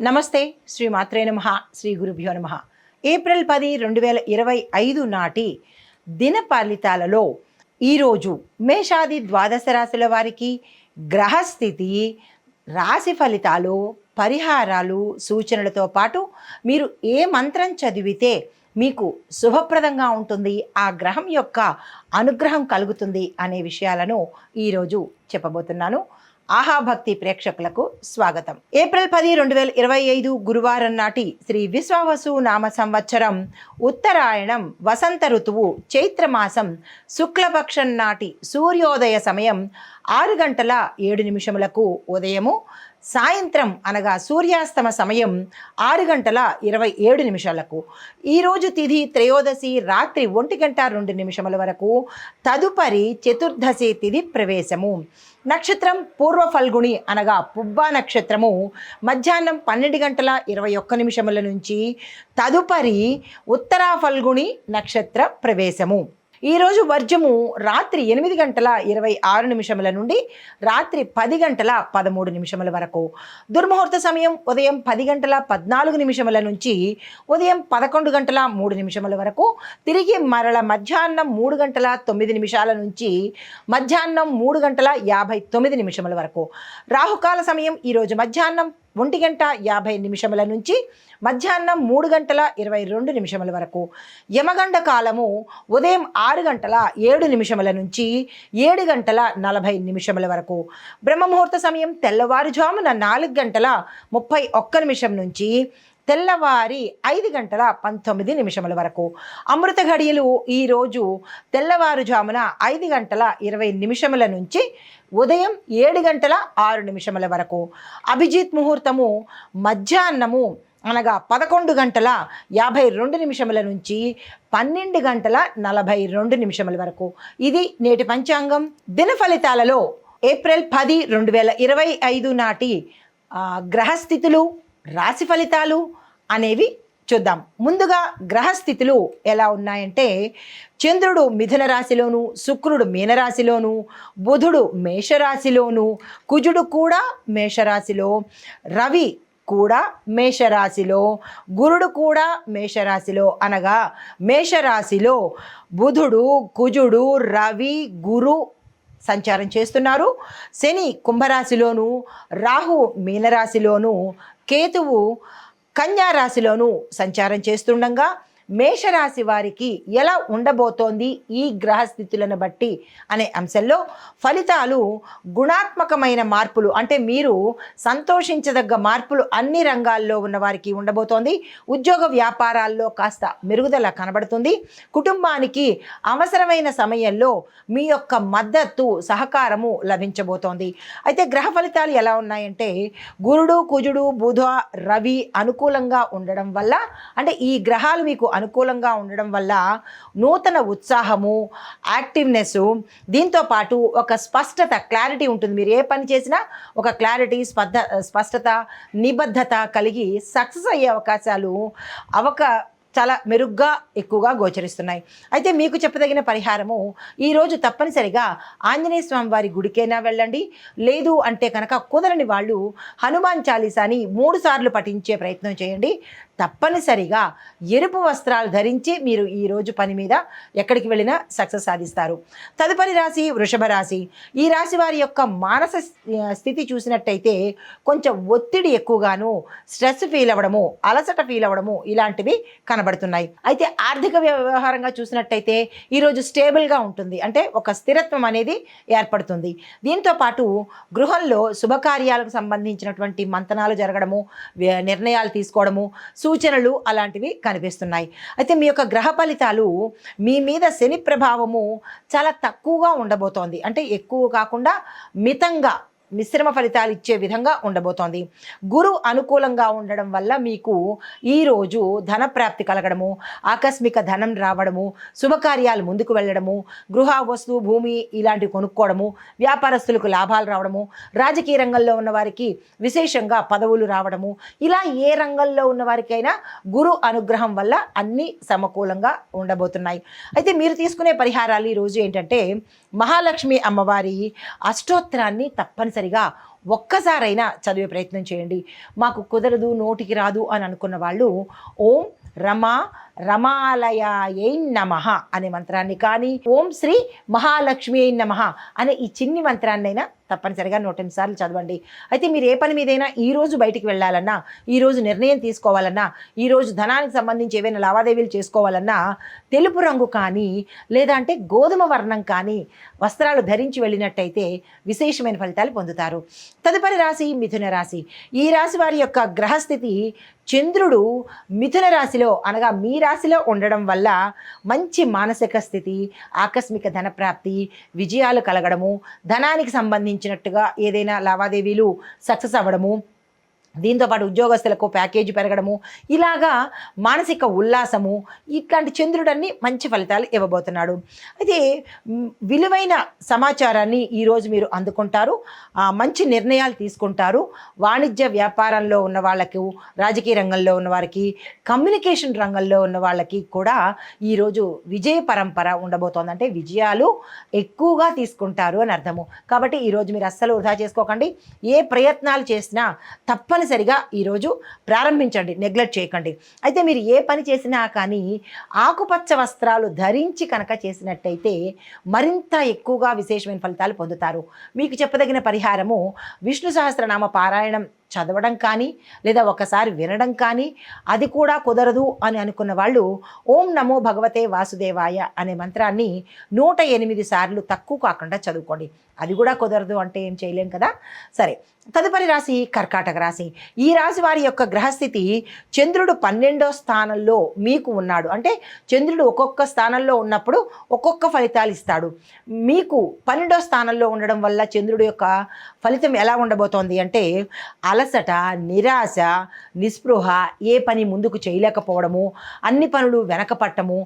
నమస్తే. శ్రీ మాత్రే నమః. శ్రీ గురుభ్యో నమః. ఏప్రిల్ 10, 2025 నాటి దిన ఫలితాలలో ఈరోజు మేషాది ద్వాదశ రాశుల వారికి గ్రహస్థితి, రాశి ఫలితాలు, పరిహారాలు, సూచనలతో పాటు మీరు ఏ మంత్రం చదివితే మీకు శుభప్రదంగా ఉంటుంది, ఆ గ్రహం యొక్క అనుగ్రహం కలుగుతుంది అనే విషయాలను ఈరోజు చెప్పబోతున్నాను. ఆహాభక్తి ప్రేక్షకులకు స్వాగతం. ఏప్రిల్ 10, 2025 గురువారం నాటి శ్రీ విశ్వావసు నామ సంవత్సరం ఉత్తరాయణం వసంత ఋతువు చైత్రమాసం శుక్లపక్షం నాటి సూర్యోదయ సమయం 6:07 ఉదయము, సాయంత్రం అనగా సూర్యాస్తమ సమయం 6:27. ఈరోజు తిథి త్రయోదశి రాత్రి 1:02 వరకు. తదుపరి చతుర్దశి తిథి ప్రవేశము. నక్షత్రం పూర్వ ఫల్గుణి అనగా పుబ్బా నక్షత్రము మధ్యాహ్నం 12:21 నుంచి తదుపరి ఉత్తరా ఫల్గుణి నక్షత్ర ప్రవేశము. ఈరోజు వర్జము రాత్రి 8:26 నుండి రాత్రి 10:13 వరకు. దుర్ముహూర్త సమయం ఉదయం 10:14 నుంచి ఉదయం 11:03 వరకు. తిరిగి మరల మధ్యాహ్నం 3:09 నుంచి మధ్యాహ్నం 3:59 వరకు. రాహుకాల సమయం ఈరోజు మధ్యాహ్నం 1:50 నుంచి మధ్యాహ్నం 3:22 వరకు. యమగండ కాలము ఉదయం 6:07 నుంచి 7:40 వరకు. బ్రహ్మముహూర్త సమయం తెల్లవారుజామున 4:31 నుంచి తెల్లవారి 5:19 వరకు. అమృత ఘడియలు ఈరోజు తెల్లవారుజామున 5:20 నుంచి ఉదయం 7:06 వరకు. అభిజిత్ ముహూర్తము మధ్యాహ్నము అనగా 11:52 నుంచి 12:42 వరకు. ఇది నేటి పంచాంగం. దిన ఫలితాలలో ఏప్రిల్ 10, 2025 నాటి గ్రహస్థితులు, రాశి ఫలితాలు అనేవి చూద్దాం. ముందుగా గ్రహస్థితులు ఎలా ఉన్నాయంటే, చంద్రుడు మిథున రాశిలోను, శుక్రుడు మీనరాశిలోను, బుధుడు మేషరాశిలోను, కుజుడు కూడా మేషరాశిలో, రవి కూడా మేషరాశిలో, గురుడు కూడా మేషరాశిలో. అనగా మేషరాశిలో బుధుడు, కుజుడు, రవి, గురు సంచారం చేస్తున్నారు. శని కుంభరాశిలోను, రాహు మీనరాశిలోను, కేతువు కన్యా రాశిలోను సంచారం చేస్తుండగా మేషరాశి వారికి ఎలా ఉండబోతోంది ఈ గ్రహస్థితులను బట్టి అనే అంశంలో ఫలితాలు గుణాత్మకమైన మార్పులు, అంటే మీరు సంతోషించదగ్గ మార్పులు అన్ని రంగాల్లో ఉన్న వారికి ఉండబోతోంది. ఉద్యోగ వ్యాపారాల్లో కాస్త మెరుగుదల కనబడుతుంది. కుటుంబానికి అవసరమైన సమయంలో మీ యొక్క మద్దతు, సహకారము లభించబోతోంది. అయితే గ్రహ ఫలితాలు ఎలా ఉన్నాయంటే, గురుడు, కుజుడు, బుధ, రవి అనుకూలంగా ఉండడం వల్ల, అంటే ఈ గ్రహాలు మీకు అనుకూలంగా ఉండడం వల్ల నూతన ఉత్సాహము, యాక్టివ్నెస్, దీంతో పాటు ఒక స్పష్టత, క్లారిటీ ఉంటుంది. మీరు ఏ పని చేసినా ఒక క్లారిటీ, స్పష్టత, నిబద్ధత కలిగి సక్సెస్ అయ్యే అవకాశాలు చాలా మెరుగ్గా ఎక్కువగా గోచరిస్తున్నాయి. అయితే మీకు చెప్పదగిన పరిహారము, ఈరోజు తప్పనిసరిగా ఆంజనేయ స్వామి వారి గుడికైనా వెళ్ళండి. లేదు అంటే కనుక కుదరని వాళ్ళు హనుమాన్ చాలీసాని 3 సార్లు పఠించే ప్రయత్నం చేయండి. తప్పనిసరిగా ఎరుపు వస్త్రాలు ధరించి మీరు ఈరోజు పని మీద ఎక్కడికి వెళ్ళినా సక్సెస్ సాధిస్తారు. తదుపరి రాశి వృషభ రాశి. ఈ రాశి వారి యొక్క మానస స్థితి చూసినట్టయితే కొంచెం ఒత్తిడి ఎక్కువగాను, స్ట్రెస్ ఫీల్ అవ్వడము, అలసట ఫీల్ అవ్వడము ఇలాంటివి కనబడుతున్నాయి. అయితే ఆర్థిక వ్యవహారంగా చూసినట్టయితే ఈరోజు స్టేబుల్గా ఉంటుంది, అంటే ఒక స్థిరత్వం అనేది ఏర్పడుతుంది. దీంతో పాటు గృహంలో శుభకార్యాలకు సంబంధించినటువంటి మంతనాలు జరగడము, నిర్ణయాలు తీసుకోవడము, సూచనలు అలాంటివి కనిపిస్తున్నాయి. అయితే మీ యొక్క గ్రహ ఫలితాలు మీ మీద శని ప్రభావము చాలా తక్కువగా ఉండబోతోంది, అంటే ఎక్కువ కాకుండా మితంగా మిశ్రమ ఫలితాలు ఇచ్చే విధంగా ఉండబోతోంది. గురు అనుకూలంగా ఉండడం వల్ల మీకు ఈరోజు ధన ప్రాప్తి కలగడము, ఆకస్మిక ధనం రావడము, శుభకార్యాలు ముందుకు వెళ్ళడము, గృహ, వస్తు, భూమి ఇలాంటివి కొనుక్కోవడము, వ్యాపారస్తులకు లాభాలు రావడము, రాజకీయ రంగంలో ఉన్న వారికి విశేషంగా పదవులు రావడము, ఇలా ఏ రంగంలో ఉన్న వారికైనా గురు అనుగ్రహం వల్ల అన్నీ సమకూలంగా ఉండబోతున్నాయి. అయితే మీరు తీసుకునే పరిహారాలు ఈరోజు ఏంటంటే, మహాలక్ష్మి అమ్మవారి అష్టోత్తరాన్ని తప్పనిసరిగా ఒక్కసారైనా చదివే ప్రయత్నం చేయండి. మాకు కుదరదు, నోటికి రాదు అని అనుకున్న వాళ్ళు ఓం రమాలయాయై నమః అనే మంత్రాన్ని కానీ, ఓం శ్రీ మహాలక్ష్మి అయి నమః అనే ఈ చిన్ని మంత్రాన్నైనా తప్పనిసరిగా 108 సార్లు చదవండి. అయితే మీరు ఏ పని మీదైనా ఈరోజు బయటికి వెళ్ళాలన్నా, ఈరోజు నిర్ణయం తీసుకోవాలన్నా, ఈరోజు ధనానికి సంబంధించి ఏవైనా లావాదేవీలు చేసుకోవాలన్నా తెలుపు రంగు కానీ లేదా అంటే గోధుమ వర్ణం కానీ వస్త్రాలు ధరించి వెళ్ళినట్టయితే విశేషమైన ఫలితాలు పొందుతారు. తదుపరి రాశి మిథున రాశి. ఈ రాశి వారి యొక్క గ్రహస్థితి చంద్రుడు మిథున రాశిలో అనగా మీ రాశిలో ఉండడం వల్ల మంచి మానసిక స్థితి, ఆకస్మిక ధనప్రాప్తి, విజయాలు కలగడము, ధనానికి సంబంధించినట్టుగా ఏదైనా లావాదేవీలు సక్సెస్ అవ్వడము, దీంతోపాటు ఉద్యోగస్తులకు ప్యాకేజీ పెరగడము, ఇలాగా మానసిక ఉల్లాసము, ఇట్లాంటి చంద్రుడన్ని మంచి ఫలితాలు ఇవ్వబోతున్నాడు. అయితే విలువైన సమాచారాన్ని ఈరోజు మీరు అందుకుంటారు, మంచి నిర్ణయాలు తీసుకుంటారు. వాణిజ్య వ్యాపారంలో ఉన్న వాళ్ళకు, రాజకీయ రంగంలో ఉన్న వారికి, కమ్యూనికేషన్ రంగంలో ఉన్న వాళ్ళకి కూడా ఈరోజు విజయ పరంపర ఉండబోతోంది. అంటే విజయాలు ఎక్కువగా తీసుకుంటారు అని అర్థము. కాబట్టి ఈరోజు మీరు అస్సలు వృధా చేసుకోకండి. ఏ ప్రయత్నాలు చేసినా తప్పనిసరిగా ఈరోజు ప్రారంభించండి, నెగ్లెక్ట్ చేయకండి. అయితే మీరు ఏ పని చేసినా కానీ ఆకుపచ్చ వస్త్రాలు ధరించి కనుక చేసినట్టయితే మరింత ఎక్కువగా విశేషమైన ఫలితాలు పొందుతారు. మీకు చెప్పదగిన పరిహారము విష్ణు సహస్రనామ పారాయణం చదవడం కానీ లేదా ఒకసారి వినడం కానీ, అది కూడా కుదరదు అని అనుకున్న వాళ్ళు ఓం నమో భగవతే వాసుదేవాయ అనే మంత్రాన్ని 108 సార్లు తక్కువ కాకుండా చదువుకోండి. అది కూడా కుదరదు అంటే ఏం చేయలేం కదా. సరే, తదుపరి రాశి కర్కాటక రాశి. ఈ రాశి వారి యొక్క గ్రహస్థితి చంద్రుడు 12వ స్థానంలో మీకు ఉన్నాడు. అంటే చంద్రుడు ఒక్కొక్క స్థానంలో ఉన్నప్పుడు ఒక్కొక్క ఫలితాలు ఇస్తాడు. మీకు 12వ స్థానంలో ఉండడం వల్ల చంద్రుడు యొక్క ఫలితం ఎలా ఉండబోతోంది అంటే అలసట, నిరాశ, నిస్పృహ, ఏ పని ముందుకు చేయలేకపోవడము, అన్ని పనులు వెనకపట్టము,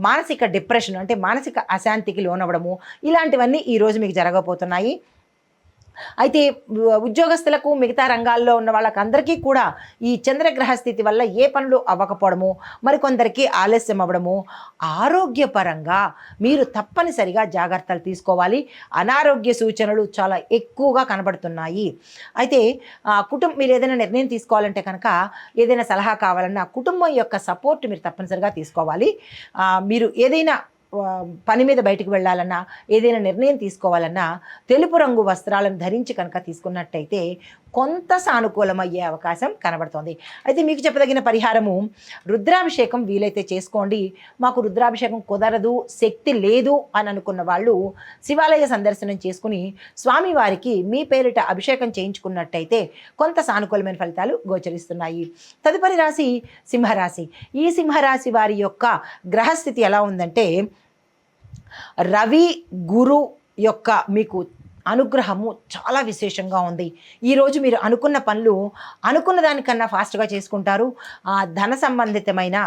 మానసిక డిప్రెషన్ అంటే మానసిక అశాంతికి లోనవ్వడము, ఇలాంటివన్నీ ఈరోజు మీకు జరగబోతున్నాయి. అయితే ఉద్యోగస్తులకు, మిగతా రంగాల్లో ఉన్న వాళ్ళకందరికీ కూడా ఈ చంద్రగ్రహ స్థితి వల్ల ఏ పనులు అవ్వకపోవడము, మరికొందరికి ఆలస్యం అవ్వడము, ఆరోగ్యపరంగా మీరు తప్పనిసరిగా జాగ్రత్తలు తీసుకోవాలి. అనారోగ్య సూచనలు చాలా ఎక్కువగా కనబడుతున్నాయి. అయితే మీరు ఏదైనా నిర్ణయం తీసుకోవాలంటే కనుక, ఏదైనా సలహా కావాలన్నా కుటుంబం యొక్క సపోర్ట్ మీరు తప్పనిసరిగా తీసుకోవాలి. మీరు ఏదైనా పని మీద బయటికి వెళ్ళాలన్నా, ఏదైనా నిర్ణయం తీసుకోవాలన్నా తెలుపు రంగు వస్త్రాలను ధరించి కనుక తీసుకున్నట్టయితే కొంత సానుకూలమయ్యే అవకాశం కనబడుతోంది. అయితే మీకు చెప్పదగిన పరిహారము రుద్రాభిషేకం వీలైతే చేసుకోండి. మాకు రుద్రాభిషేకం కుదరదు, శక్తి లేదు అని అనుకున్న వాళ్ళు శివాలయ సందర్శనం చేసుకుని స్వామివారికి మీ పేరిట అభిషేకం చేయించుకున్నట్టయితే కొంత సానుకూలమైన ఫలితాలు గోచరిస్తున్నాయి. తదుపరి రాశి సింహరాశి. ఈ సింహరాశి వారి యొక్క గ్రహస్థితి ఎలా ఉందంటే రవి గురు యొక్క మీకు అనుగ్రహము చాలా విశేషంగా ఉంది. ఈరోజు మీరు అనుకున్న పనులు అనుకున్న దానికన్నా ఫాస్ట్గా చేసుకుంటారు. ధన సంబంధితమైన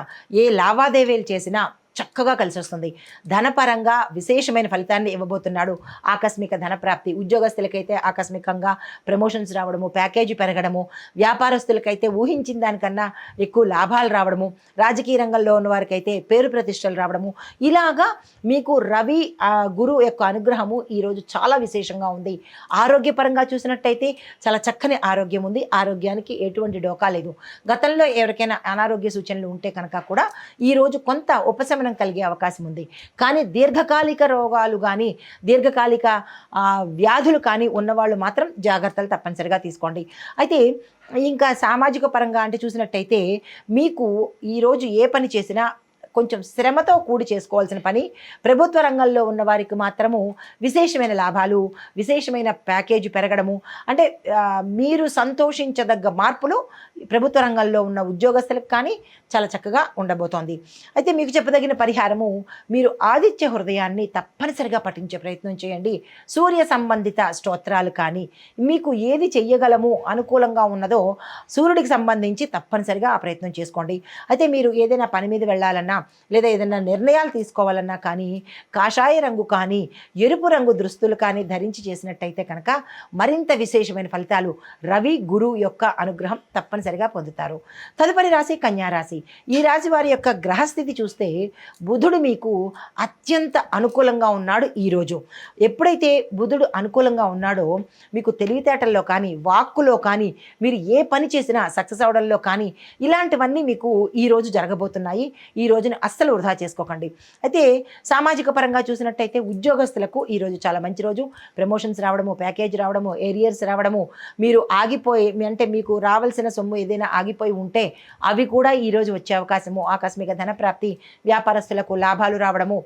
ఏ లావాదేవీలు చేసినా చక్కగా కలిసి వస్తుంది. ధనపరంగా విశేషమైన ఫలితాన్ని ఇవ్వబోతున్నాడు. ఆకస్మిక ధనప్రాప్తి, ఉద్యోగస్తులకైతే ఆకస్మికంగా ప్రమోషన్స్ రావడము, ప్యాకేజీ పెరగడము, వ్యాపారస్తులకైతే ఊహించిన దానికన్నా ఎక్కువ లాభాలు రావడము, రాజకీయ రంగంలో ఉన్న వారికైతే పేరు ప్రతిష్టలు రావడము, ఇలాగా మీకు రవి గురు యొక్క అనుగ్రహము ఈరోజు చాలా విశేషంగా ఉంది. ఆరోగ్యపరంగా చూసినట్టయితే చాలా చక్కని ఆరోగ్యం ఉంది. ఆరోగ్యానికి ఎటువంటి డోకా లేదు. గతంలో ఎవరికైనా అనారోగ్య సూచనలు ఉంటే కనుక కూడా ఈరోజు కొంత ఉపశమనం కలిగే అవకాశం ఉంది. కానీ దీర్ఘకాలిక రోగాలు కానీ, దీర్ఘకాలిక వ్యాధులు కానీ ఉన్నవాళ్ళు మాత్రం జాగ్రత్తలు తప్పనిసరిగా తీసుకోండి. అయితే ఇంకా సామాజిక పరంగా అంటే చూసినట్టయితే మీకు ఈరోజు ఏ పని చేసినా కొంచెం శ్రమతో కూడి చేసుకోవాల్సిన పని. ప్రభుత్వ రంగంలో ఉన్న వారికి మాత్రము విశేషమైన లాభాలు, విశేషమైన ప్యాకేజీ పెరగడము, అంటే మీరు సంతోషించదగ్గ మార్పులు ప్రభుత్వ రంగంలో ఉన్న ఉద్యోగస్తులకు కానీ చాలా చక్కగా ఉండబోతోంది. అయితే మీకు చెప్పదగిన పరిహారము మీరు ఆదిత్య హృదయాన్ని తప్పనిసరిగా పఠించే ప్రయత్నం చేయండి. సూర్య సంబంధిత స్తోత్రాలు కానీ మీకు ఏది చెయ్యగలము అనుకూలంగా ఉన్నదో సూర్యుడికి సంబంధించి తప్పనిసరిగా ఆ ప్రయత్నం చేసుకోండి. అయితే మీరు ఏదైనా పని మీద వెళ్ళాలన్నా లేదా ఏదైనా నిర్ణయాలు తీసుకోవాలన్నా కానీ కాషాయ రంగు కానీ ఎరుపు రంగు దుస్తులు కానీ ధరించి చేసినట్టయితే కనుక మరింత విశేషమైన ఫలితాలు రవి గురు యొక్క అనుగ్రహం తప్పనిసరిగా పొందుతారు. తదుపరి రాశి కన్యా రాశి. ఈ రాశి వారి యొక్క గ్రహస్థితి చూస్తే బుధుడు మీకు అత్యంత అనుకూలంగా ఉన్నాడు. ఈరోజు ఎప్పుడైతే బుధుడు అనుకూలంగా ఉన్నాడో మీకు తెలివితేటల్లో కానీ వాక్కులో కానీ మీరు ఏ పని చేసినా సక్సెస్ అవడంలో కానీ ఇలాంటివన్నీ మీకు ఈరోజు జరగబోతున్నాయి. ఈ రోజుని అస్సలు వృధా చేసుకోకండి. అయితే సామాజిక పరంగా చూసినట్టయితే ఉద్యోగస్తులకు ఈరోజు చాలా మంచి రోజు. ప్రమోషన్స్ రావడము, ప్యాకేజ్ రావడము, ఏరియర్స్ రావడము, మీరు ఆగిపోయి అంటే మీకు రావాల్సిన సొమ్ము ఏదైనా ఆగిపోయి ఉంటే అవి కూడా ఈరోజు వచ్చే అవకాశము, ఆకస్మిక ధనప్రాప్తి, వ్యాపారస్తులకు లాభాలు రావడము,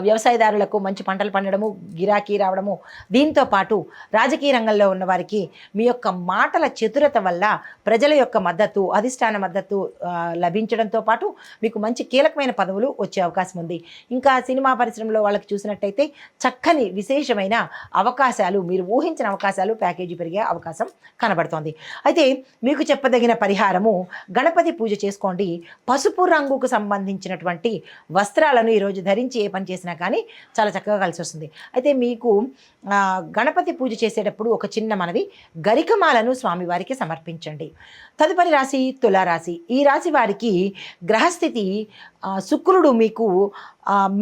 వ్యవసాయదారులకు మంచి పంటలు పండడము, గిరాకీ రావడము, దీంతో పాటు రాజకీయ రంగంలో ఉన్నవారికి మీ యొక్క మాటల చతురత వల్ల ప్రజల యొక్క మద్దతు, అధిష్టాన మద్దతు లభించడంతో పాటు మీకు మంచి కీలకమైన పదవులు వచ్చే అవకాశం ఉంది. ఇంకా సినిమా పరిశ్రమలో వాళ్ళకి చూసినట్టయితే చక్కని విశేషమైన అవకాశాలు, మీరు ఊహించిన అవకాశాలు, ప్యాకేజీ పెరిగే అవకాశం కనబడుతోంది. అయితే మీకు చెప్పదగిన పరిహారము గణపతి పూజ చేసుకోండి. పసుపు రంగుకు సంబంధించినటువంటి వస్త్రాలను ఈరోజు ధరించి ఏ పని చేసినా కానీ చాలా చక్కగా కలిసి వస్తుంది. అయితే మీకు గణపతి పూజ చేసేటప్పుడు ఒక చిన్న మనవి, గరికమాలను స్వామివారికి సమర్పించండి. తదుపరి రాశి తులారాశి. ఈ రాశి వారికి గ్రహస్థితి శుక్రుడు మీకు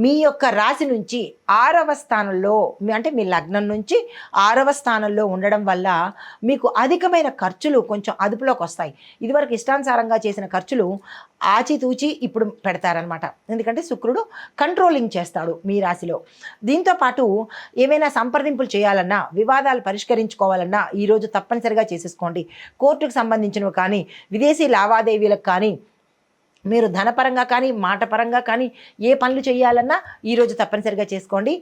మీ యొక్క రాశి నుంచి 6వ స్థానంలో, అంటే మీ లగ్నం నుంచి 6వ స్థానంలో ఉండడం వల్ల మీకు అధికమైన ఖర్చులు కొంచెం అదుపులోకి వస్తాయి. ఇదివరకు ఇష్టానుసారంగా చేసిన ఖర్చులు ఆచితూచి ఇప్పుడు పెడతారనమాట. ఎందుకంటే శుక్రుడు కంట్రోలింగ్ చేస్తాడు మీ రాశిలో. దీంతోపాటు ఏమైనా సంప్రదింపులు చేయాలన్నా, వివాదాలు పరిష్కరించుకోవాలన్నా ఈరోజు తప్పనిసరిగా చేసేసుకోండి. కోర్టుకు సంబంధించినవి కానీ, విదేశీ లావాదేవీలకు కానీ, మీరు ధనపరంగా కానీ మాటపరంగా కానీ ఏ పనులు చేయాలన్నా ఈరోజు తప్పనిసరిగా చేసుకోండి.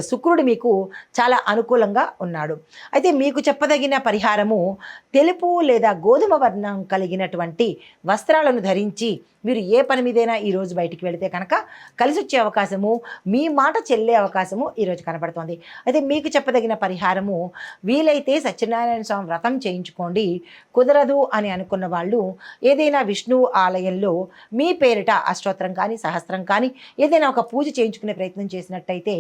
శుక్రుడు మీకు చాలా అనుకూలంగా ఉన్నాడు. అయితే మీకు చెప్పదగిన పరిహారము తెలుపు లేదా గోధుమ వర్ణం కలిగినటువంటి వస్త్రాలను ధరించి మీరు ఏ పని మీదైనా ఈరోజు బయటికి వెళితే కనుక కలిసి వచ్చే అవకాశము, మీ మాట చెల్లే అవకాశము ఈరోజు కనబడుతోంది. అయితే మీకు చెప్పదగిన పరిహారము వీలైతే సత్యనారాయణ స్వామి వ్రతం చేయించుకోండి. కుదరదు అని అనుకున్న వాళ్ళు ఏదైనా విష్ణు ఆలయంలో మీ పేరిట అష్టోత్తరం కానీ, సహస్రం కానీ ఏదైనా ఒక పూజ చేయించుకునే ప్రయత్నం చేసినట్టయితే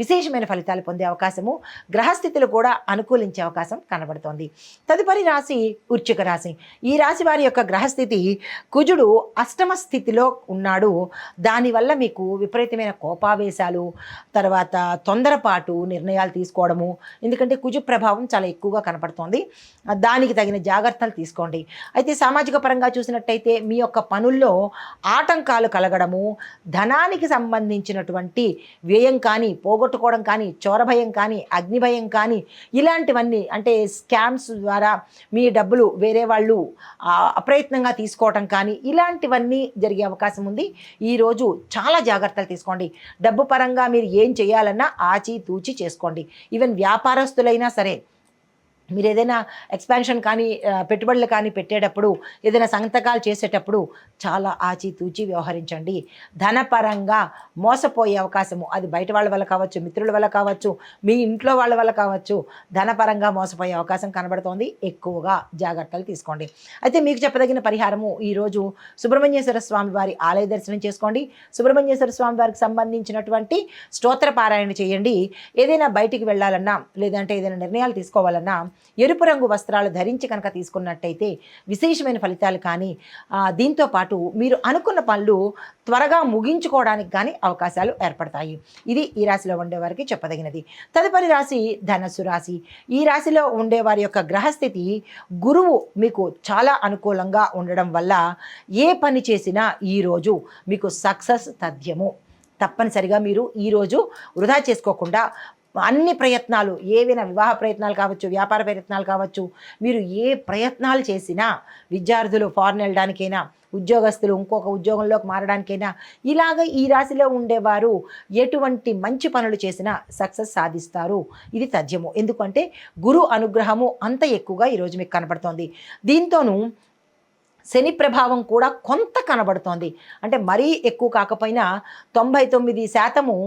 విశేషమైన ఫలితాలు పొందే అవకాశము, గ్రహస్థితులు కూడా అనుకూలించే అవకాశం కనబడుతోంది. తదుపరి రాశి వృశ్చిక రాశి. ఈ రాశి వారి యొక్క గ్రహస్థితి కుజుడు అష్టమ స్థితిలో ఉన్నాడు. దానివల్ల మీకు విపరీతమైన కోపావేశాలు, తర్వాత తొందరపాటు నిర్ణయాలు తీసుకోవడము, ఎందుకంటే కుజు ప్రభావం చాలా ఎక్కువగా కనపడుతోంది. దానికి తగిన జాగ్రత్తలు తీసుకోండి. అయితే సామాజిక పరంగా చూసినట్టయితే మీ యొక్క పనుల్లో ఆటంకాలు కలగడము, ధనానికి సంబంధించినటువంటి వ్యయం కానీ, పోగొట్టుకోవడం కానీ, చోరభయం కానీ, అగ్నిభయం కానీ, ఇలాంటివన్నీ అంటే స్కామ్స్ ద్వారా మీ డబ్బులు వేరే వాళ్ళు అప్రయత్నంగా తీసుకోవటం కానీ ఇలాంటివన్నీ జరిగే అవకాశం ఉంది. ఈరోజు చాలా జాగ్రత్తలు తీసుకోండి. డబ్బు పరంగా మీరు ఏం చేయాలన్నా ఆచితూచి చేసుకోండి. ఈవెన్ వ్యాపారస్తులైనా సరే మీరు ఏదైనా ఎక్స్పాన్షన్ కానీ, పెట్టుబడులు కానీ పెట్టేటప్పుడు, ఏదైనా సంతకాలు చేసేటప్పుడు చాలా ఆచితూచి వ్యవహరించండి. ధనపరంగా మోసపోయే అవకాశము, అది బయట వాళ్ళ వల్ల కావచ్చు, మిత్రుల వల్ల కావచ్చు, మీ ఇంట్లో వాళ్ళ వల్ల కావచ్చు, ధనపరంగా మోసపోయే అవకాశం కనబడుతోంది. ఎక్కువగా జాగ్రత్తలు తీసుకోండి. అయితే మీకు చెప్పదగిన పరిహారము ఈరోజు సుబ్రహ్మణ్యేశ్వర స్వామి వారి ఆలయ దర్శనం చేసుకోండి. సుబ్రహ్మణ్యేశ్వర స్వామి వారికి సంబంధించినటువంటి స్తోత్ర పారాయణ చేయండి. ఏదైనా బయటికి వెళ్ళాలన్నా, లేదంటే ఏదైనా నిర్ణయాలు తీసుకోవాలన్నా ఎరుపు రంగు వస్త్రాలు ధరించి కనుక తీసుకున్నట్టయితే విశేషమైన ఫలితాలు కానీ, దీంతో పాటు మీరు అనుకున్న పనులు త్వరగా ముగించుకోవడానికి కానీ అవకాశాలు ఏర్పడతాయి. ఇది ఈ రాశిలో ఉండేవారికి చెప్పదగినది. తదుపరి రాశి ధనస్సు రాశి. ఈ రాశిలో ఉండేవారి యొక్క గ్రహస్థితి గురువు మీకు చాలా అనుకూలంగా ఉండడం వల్ల ఏ పని చేసినా ఈరోజు మీకు సక్సెస్ తథ్యము. తప్పనిసరిగా మీరు ఈరోజు వృధా చేసుకోకుండా అన్ని ప్రయత్నాలు, ఏవైనా వివాహ ప్రయత్నాలు కావచ్చు, వ్యాపార ప్రయత్నాలు కావచ్చు, మీరు ఏ ప్రయత్నాలు చేసినా, విద్యార్థులు ఫారెన్ వెళ్ళడానికైనా, ఉద్యోగస్తులు ఇంకొక ఉద్యోగంలోకి మారడానికైనా, ఇలాగ ఈ రాశిలో ఉండేవారు ఎటువంటి మంచి పనులు చేసినా సక్సెస్ సాధిస్తారు. ఇది తథ్యము. ఎందుకంటే గురు అనుగ్రహము అంత ఎక్కువగా ఈరోజు మీకు కనపడుతోంది. దీంతోనూ శని ప్రభావం కూడా కొంత కనబడుతోంది. అంటే మరీ ఎక్కువ కాకపోయినా 99%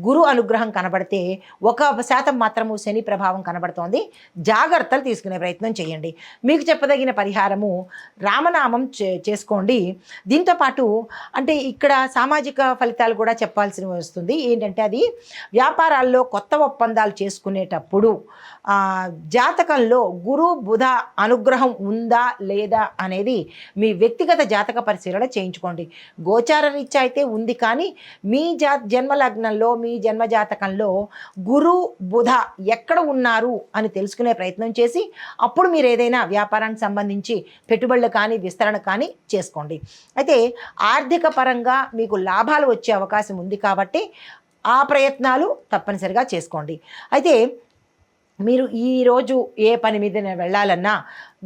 గురు అనుగ్రహం కనబడితే 1% మాత్రము శని ప్రభావం కనబడుతోంది. జాగ్రత్తలు తీసుకునే ప్రయత్నం చేయండి. మీకు చెప్పదగిన పరిహారము రామనామం చేసుకోండి. దీంతోపాటు అంటే ఇక్కడ సామాజిక ఫలితాలు కూడా చెప్పాల్సి వస్తుంది. ఏంటంటే అది వ్యాపారాల్లో కొత్త ఒప్పందాలు చేసుకునేటప్పుడు జాతకంలో గురు బుధ అనుగ్రహం ఉందా లేదా అనేది మీ వ్యక్తిగత జాతక పరిశీలన చేయించుకోండి. గోచార రీత్యా అయితే ఉంది, కానీ మీ జన్మలగ్నంలో మీ జన్మ జాతకంలో గురు బుధ ఎక్కడ ఉన్నారు అని తెలుసుకునే ప్రయత్నం చేసి అప్పుడు మీరు ఏదైనా వ్యాపారానికి సంబంధించి పెట్టుబడులు కానీ విస్తరణ కానీ చేసుకోండి. అయితే ఆర్థిక పరంగా మీకు లాభాలు వచ్చే అవకాశం ఉంది కాబట్టి ఆ ప్రయత్నాలు తప్పనిసరిగా చేసుకోండి. అయితే మీరు ఈరోజు ఏ పని మీద వెళ్ళాలన్నా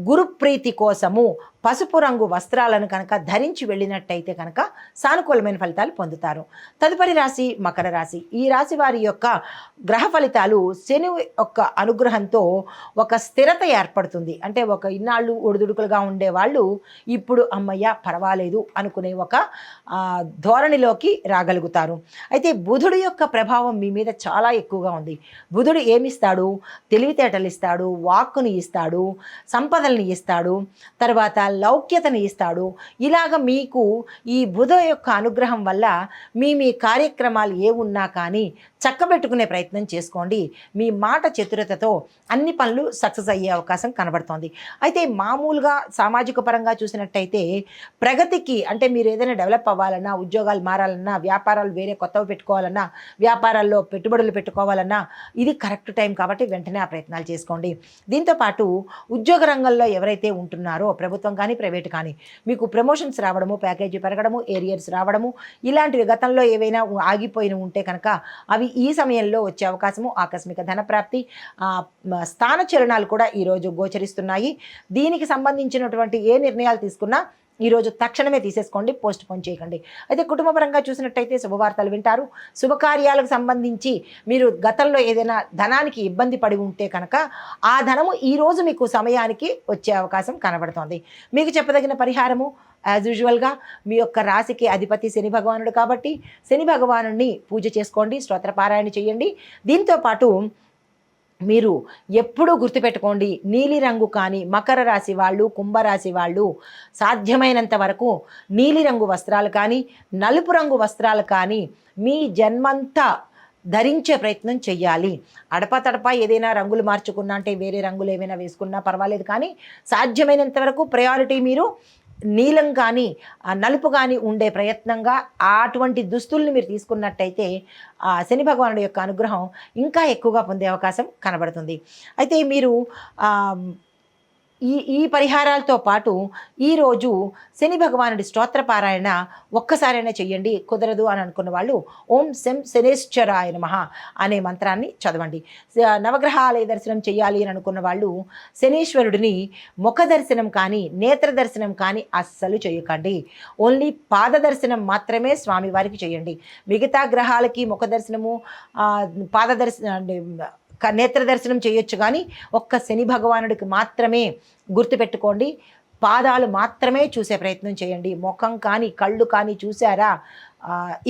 గురుప్రీతి కోసము పసుపు రంగు వస్త్రాలను కనుక ధరించి వెళ్ళినట్టయితే కనుక సానుకూలమైన ఫలితాలు పొందుతారు. తదుపరి రాశి మకర రాశి. ఈ రాశి వారి యొక్క గ్రహ ఫలితాలు శని యొక్క అనుగ్రహంతో ఒక స్థిరత ఏర్పడుతుంది. అంటే ఒక ఇన్నాళ్ళు ఒడిదుడుకులుగా ఉండేవాళ్ళు ఇప్పుడు అమ్మయ్య పర్వాలేదు అనుకునే ఒక ధోరణిలోకి రాగలుగుతారు. అయితే బుధుడు యొక్క ప్రభావం మీ మీద చాలా ఎక్కువగా ఉంది. బుధుడు ఏమిస్తాడు? తెలివితేటలు ఇస్తాడు, వాక్కుని ఇస్తాడు, సంపదల్ని ఇస్తాడు, తర్వాత లౌక్యతని ఇస్తాడు. ఇలాగ మీకు ఈ బుధ యొక్క అనుగ్రహం వల్ల మీ కార్యక్రమాలు ఏ ఉన్నా కానీ చక్కబెట్టుకునే ప్రయత్నం చేసుకోండి. మీ మాట చతురతతో అన్ని పనులు సక్సెస్ అయ్యే అవకాశం కనబడుతోంది. అయితే మామూలుగా సామాజిక పరంగా చూసినట్టయితే ప్రగతికి, అంటే మీరు ఏదైనా డెవలప్ అవ్వాలన్నా, ఉద్యోగాలు మారాలన్నా, వ్యాపారాలు వేరే కొత్తవి పెట్టుకోవాలన్నా, వ్యాపారాల్లో పెట్టుబడులు పెట్టుకోవాలన్నా ఇది కరెక్ట్ టైం కాబట్టి వెంటనే ఆ ప్రయత్నాలు చేసుకోండి. దీంతోపాటు ఉద్యోగ రంగంలో ఎవరైతే ఉంటున్నారో ప్రభుత్వం కానీ ప్రైవేట్ కానీ మీకు ప్రమోషన్స్ రావడము, ప్యాకేజీ పెరగడము, ఏరియర్స్ రావడము, ఇలాంటివి గతంలో ఏవైనా ఆగిపోయిన ఉంటే కనుక అవి ఈ సమయంలో వచ్చే అవకాశము, ఆకస్మిక ధనప్రాప్తి, స్థానచలనాలు కూడా ఈరోజు గోచరిస్తున్నాయి. దీనికి సంబంధించినటువంటి ఏ నిర్ణయాలు తీసుకున్నా ఈరోజు తక్షణమే తీసేసుకోండి, పోస్ట్ పోన్ చేయకండి. అయితే కుటుంబపరంగా చూసినట్టయితే శుభవార్తలు వింటారు. శుభకార్యాలకు సంబంధించి మీరు గతంలో ఏదైనా ధనానికి ఇబ్బంది పడి ఉంటే కనుక ఆ ధనము ఈరోజు మీకు సమయానికి వచ్చే అవకాశం కనబడుతోంది. మీకు చెప్పదగిన పరిహారము యాజ్ యూజువల్గా మీ యొక్క రాశికి అధిపతి శని భగవానుడు కాబట్టి శని భగవానుడిని పూజ చేసుకోండి, స్తోత్రపారాయణ చేయండి. దీంతోపాటు మీరు ఎప్పుడూ గుర్తుపెట్టుకోండి, నీలిరంగు కానీ మకర రాశి వాళ్ళు, కుంభరాశి వాళ్ళు సాధ్యమైనంత వరకు నీలిరంగు వస్త్రాలు కానీ నలుపు రంగు వస్త్రాలు కానీ మీ జన్మంతా ధరించే ప్రయత్నం చెయ్యాలి. అడపతడప ఏదైనా రంగులు మార్చుకున్నా, అంటే వేరే రంగులు ఏమైనా వేసుకున్నా పర్వాలేదు, కానీ సాధ్యమైనంత వరకు ప్రయారిటీ మీరు నీలం కానీ నలుపు కానీ ఉండే ప్రయత్నంగా అటువంటి దుస్తుల్ని మీరు తీసుకున్నట్టయితే శని భగవానుడి యొక్క అనుగ్రహం ఇంకా ఎక్కువగా పొందే అవకాశం కనబడుతుంది. అయితే మీరు ఈ పరిహారాలతో పాటు ఈరోజు శని భగవానుడి స్తోత్రపారాయణ ఒక్కసారైనా చెయ్యండి. కుదరదు అని అనుకున్న వాళ్ళు ఓం శం శనేశ్వరాయ నమః అనే మంత్రాన్ని చదవండి. నవగ్రహాలయ దర్శనం చేయాలి అని అనుకున్న వాళ్ళు శనీశ్వరుడిని ముఖ దర్శనం కానీ నేత్ర దర్శనం కానీ అస్సలు చేయకండి. ఓన్లీ పాద దర్శనం మాత్రమే స్వామివారికి చేయండి. మిగతా గ్రహాలకి ముఖ దర్శనము, పాద దర్శనం, నేత్ర దర్శనం చేయొచ్చు, కానీ ఒక్క శని భగవానుడికి మాత్రమే గుర్తుపెట్టుకోండి. పాదాలు మాత్రమే చూసే ప్రయత్నం చేయండి. ముఖం కానీ కళ్ళు కానీ చూసారా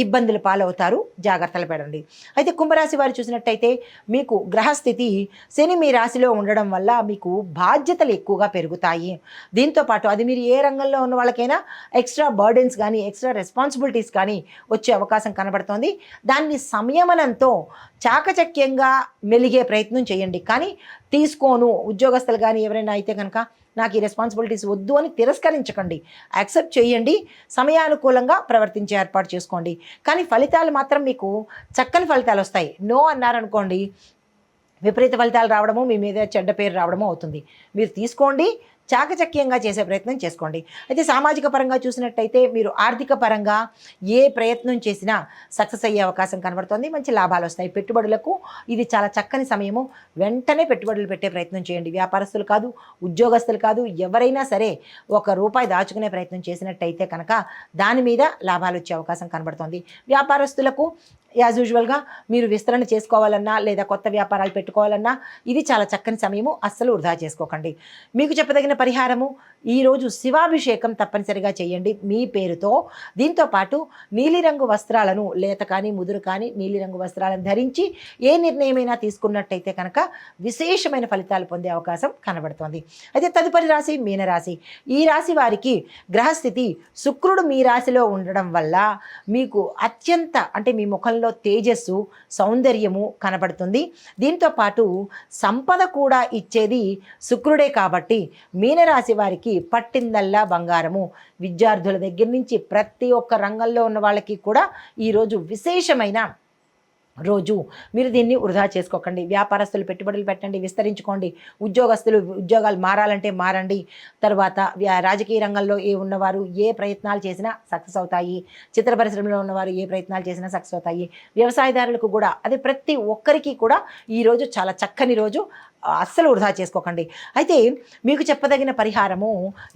ఇబ్బందుల పాలవుతారు, జాగ్రత్తలు పడండి. అయితే కుంభరాశి వారు చూసినట్టయితే మీకు గ్రహస్థితి శని మీ రాశిలో ఉండడం వల్ల మీకు బాధ్యతలు ఎక్కువగా పెరుగుతాయి. దీంతోపాటు అది మీరు ఏ రంగంలో ఉన్న వాళ్ళకైనా ఎక్స్ట్రా బర్డెన్స్ కానీ ఎక్స్ట్రా రెస్పాన్సిబిలిటీస్ కానీ వచ్చే అవకాశం కనబడుతోంది. దాన్ని సంయమనంతో చాకచక్యంగా మెలిగే ప్రయత్నం చేయండి. కానీ తీసుకోను, ఉద్యోగస్తులు కానీ ఎవరైనా అయితే కనుక నాకు ఈ రెస్పాన్సిబిలిటీస్ వద్దు అని తిరస్కరించకండి, యాక్సెప్ట్ చేయండి, సమయానుకూలంగా ప్రవర్తించే ఏర్పాటు చేసుకోండి. కానీ ఫలితాలు మాత్రం మీకు చక్కని ఫలితాలు వస్తాయి. నో అన్నారనుకోండి, విపరీత ఫలితాలు రావడము, మీ మీద చెడ్డ పేరు రావడము అవుతుంది. మీరు తీసుకోండి, చాకచక్యంగా చేసే ప్రయత్నం చేసుకోండి. అయితే సామాజిక పరంగా చూసినట్టయితే మీరు ఆర్థిక పరంగా ఏ ప్రయత్నం చేసినా సక్సెస్ అయ్యే అవకాశం కనబడుతుంది. మంచి లాభాలు వస్తాయి. పెట్టుబడులకు ఇది చాలా చక్కని సమయము. వెంటనే పెట్టుబడులు పెట్టే ప్రయత్నం చేయండి. వ్యాపారస్తులు కాదు, ఉద్యోగస్తులు కాదు, ఎవరైనా సరే ₹1 దాచుకునే ప్రయత్నం చేసినట్టయితే కనుక దాని మీద లాభాలు వచ్చే అవకాశం కనబడుతుంది. వ్యాపారస్తులకు యాజ్ యూజువల్గా మీరు విస్తరణ చేసుకోవాలన్నా లేదా కొత్త వ్యాపారాలు పెట్టుకోవాలన్నా ఇది చాలా చక్కని సమయము, అస్సలు వృధా చేసుకోకండి. మీకు చెప్పదగిన పరిహారము, ఈరోజు శివాభిషేకం తప్పనిసరిగా చేయండి మీ పేరుతో. దీంతోపాటు నీలిరంగు వస్త్రాలను, లేత కానీ ముదురు కానీ నీలిరంగు వస్త్రాలను ధరించి ఏ నిర్ణయమైనా తీసుకున్నట్టయితే కనుక విశేషమైన ఫలితాలు పొందే అవకాశం కనబడుతోంది. అయితే తదుపరి రాశి మీనరాశి. ఈ రాశి వారికి గ్రహస్థితి శుక్రుడు మీ రాశిలో ఉండడం వల్ల మీకు అత్యంత అంటే మీ ముఖంలో తేజస్సు, సౌందర్యము కనబడుతుంది. దీంతోపాటు సంపద కూడా ఇచ్చేది శుక్రుడే కాబట్టి మీనరాశి వారికి పట్టిందల్లా బంగారము. విద్యార్థుల దగ్గర నుంచి ప్రతి ఒక్క రంగంలో ఉన్న వాళ్ళకి కూడా ఈరోజు విశేషమైన రోజు. మీరు దీన్ని వృధా చేసుకోకండి. వ్యాపారస్తులు పెట్టుబడులు పెట్టండి, విస్తరించుకోండి. ఉద్యోగస్తులు ఉద్యోగాలు మారాలంటే మారండి. తర్వాత రాజకీయ రంగంలో ఉన్నవారు ఏ ప్రయత్నాలు చేసినా సక్సెస్ అవుతాయి. చిత్ర పరిశ్రమలో ఉన్నవారు ఏ ప్రయత్నాలు చేసినా సక్సెస్ అవుతాయి. వ్యవసాయదారులకు కూడా అదే, ప్రతి ఒక్కరికి కూడా ఈరోజు చాలా చక్కని రోజు, అస్సలు వృధా చేసుకోకండి. అయితే మీకు చెప్పదగిన పరిహారము,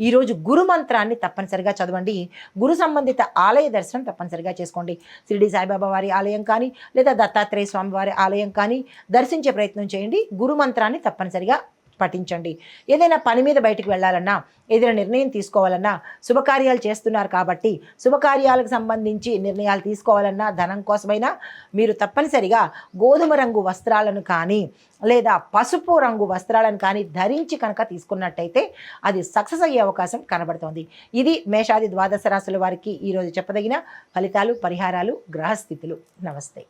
ఈరోజు గురు మంత్రాన్ని తప్పనిసరిగా చదవండి. గురు సంబంధిత ఆలయ దర్శనం తప్పనిసరిగా చేసుకోండి. షిరిడి సాయిబాబా వారి ఆలయం కానీ లేదా దత్తాత్రేయ స్వామి వారి ఆలయం కానీ దర్శించే ప్రయత్నం చేయండి. గురు మంత్రాన్ని తప్పనిసరిగా పఠించండి. ఏదైనా పని మీద బయటికి వెళ్ళాలన్నా, ఏదైనా నిర్ణయం తీసుకోవాలన్నా, శుభకార్యాలు చేస్తున్నారు కాబట్టి శుభకార్యాలకు సంబంధించి నిర్ణయాలు తీసుకోవాలన్నా, ధనం కోసమైనా మీరు తప్పనిసరిగా గోధుమ రంగు వస్త్రాలను కానీ లేదా పసుపు రంగు వస్త్రాలను కానీ ధరించి కనుక తీసుకున్నట్టయితే అది సక్సెస్ అయ్యే అవకాశం కనబడుతోంది. ఇది మేషాది ద్వాదశ రాశుల వారికి ఈరోజు చెప్పదగిన ఫలితాలు, పరిహారాలు, గ్రహస్థితులు. నమస్తే.